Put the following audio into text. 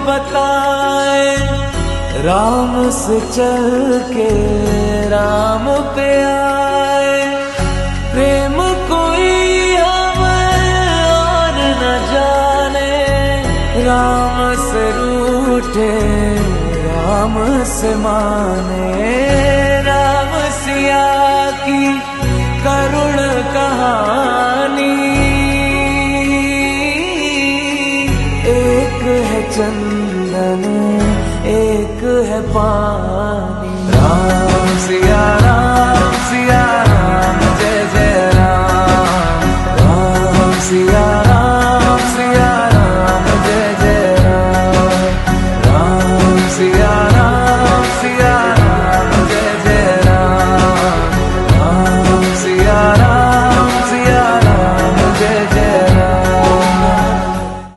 बताए, राम से चल के राम पे आए। प्रेम कोई हमें और न जाने, राम से रूठे राम से माने। राम सिया की करुण कहानी, एक है चंदन एक है पानी। राम सिया